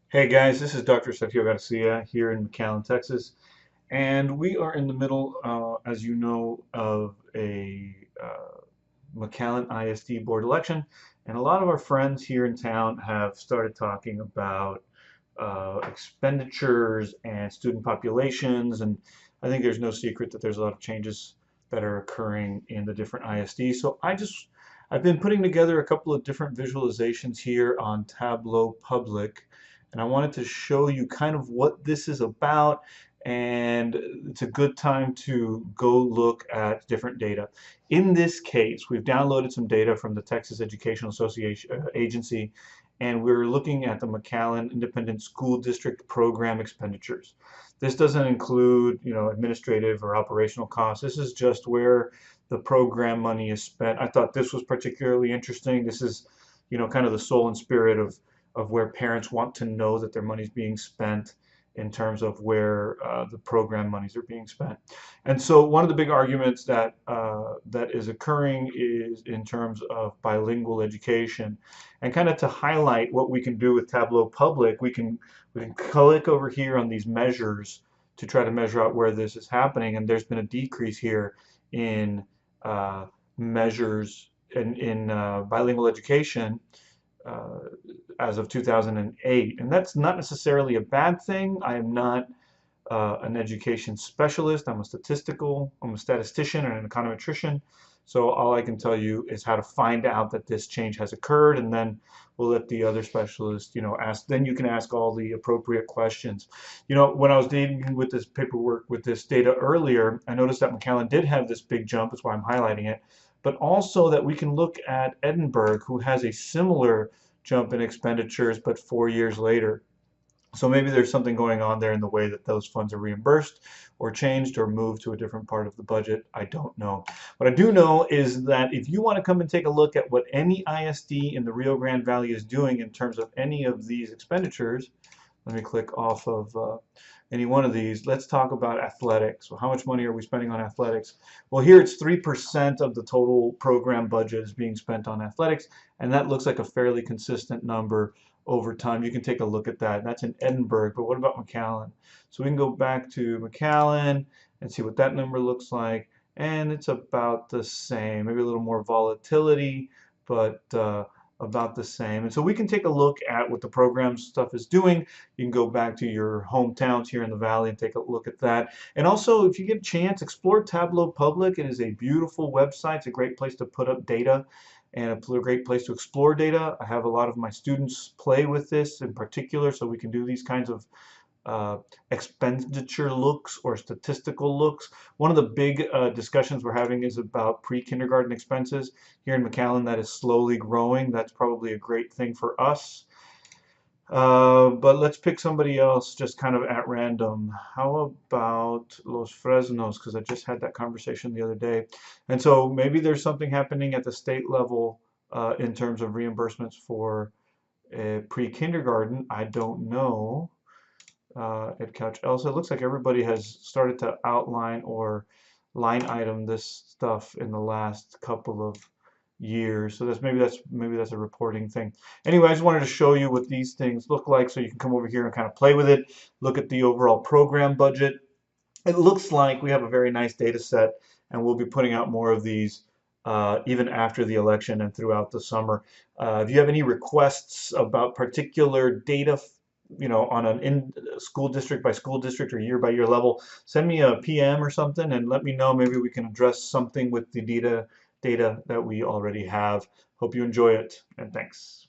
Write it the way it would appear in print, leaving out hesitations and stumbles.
Hey guys, this is Dr. Sergio Garcia here in McAllen, Texas, and we are in the middle, as you know, of a McAllen ISD board election, and a lot of our friends here in town have started talking about expenditures and student populations, and I think there's no secret that there's a lot of changes that are occurring in the different ISDs. So I've been putting together a couple of different visualizations here on Tableau Public, and I wanted to show you kind of what this is about, and it's a good time to go look at different data. In this case, we've downloaded some data from the Texas Educational Association Agency, and we're looking at the McAllen Independent School District program expenditures. This doesn't include, administrative or operational costs. This is just where the program money is spent. I thought this was particularly interesting. This is, kind of the soul and spirit of where parents want to know that their money is being spent in terms of where the program monies are being spent. And so one of the big arguments that is occurring is in terms of bilingual education. And kind of to highlight what we can do with Tableau Public, we can click over here on these measures to try to measure out where this is happening. And there's been a decrease here in measures in bilingual education uh, as of 2008. And that's not necessarily a bad thing. I am not an education specialist. I'm a statistician and an econometrician. So all I can tell you is how to find out that this change has occurred, and then we'll let the other specialists, ask. Then you can ask all the appropriate questions. When I was dealing with this paperwork with this data earlier, I noticed that McAllen did have this big jump. That's why I'm highlighting it. But also that we can look at Edinburgh, who has a similar jump in expenditures, but 4 years later. So maybe there's something going on there in the way that those funds are reimbursed or changed or moved to a different part of the budget. I don't know. What I do know is that if you want to come and take a look at what any ISD in the Rio Grande Valley is doing in terms of any of these expenditures, let me click off of any one of these. Let's talk about athletics. Well, how much money are we spending on athletics? Well, here it's 3% of the total program budget is being spent on athletics, and that looks like a fairly consistent number over time. You can take a look at that. That's in Edinburgh, but what about McAllen? So we can go back to McAllen and see what that number looks like, and it's about the same, maybe a little more volatility, but about the same. And so we can take a look at what the program stuff is doing. You can go back to your hometowns here in the valley and take a look at that. And also, if you get a chance, explore Tableau Public. It is a beautiful website. It's a great place to put up data and a great place to explore data. I have a lot of my students play with this in particular, so we can do these kinds of expenditure looks or statistical looks. One of the big discussions we're having is about pre-kindergarten expenses here in McAllen. That is slowly growing. That's probably a great thing for us. But let's pick somebody else just kind of at random. How about Los Fresnos? Because I just had that conversation the other day. And so maybe there's something happening at the state level in terms of reimbursements for pre-kindergarten. I don't know. At Couch Elsa, it looks like everybody has started to outline or line item this stuff in the last couple of years. So maybe that's a reporting thing. Anyway, I just wanted to show you what these things look like so you can come over here and kind of play with it, look at the overall program budget. It looks like we have a very nice data set, and we'll be putting out more of these even after the election and throughout the summer. If you have any requests about particular data, on an in school district by school district or year by year level, send me a PM or something and let me know. Maybe we can address something with the data that we already have. Hope you enjoy it, and thanks.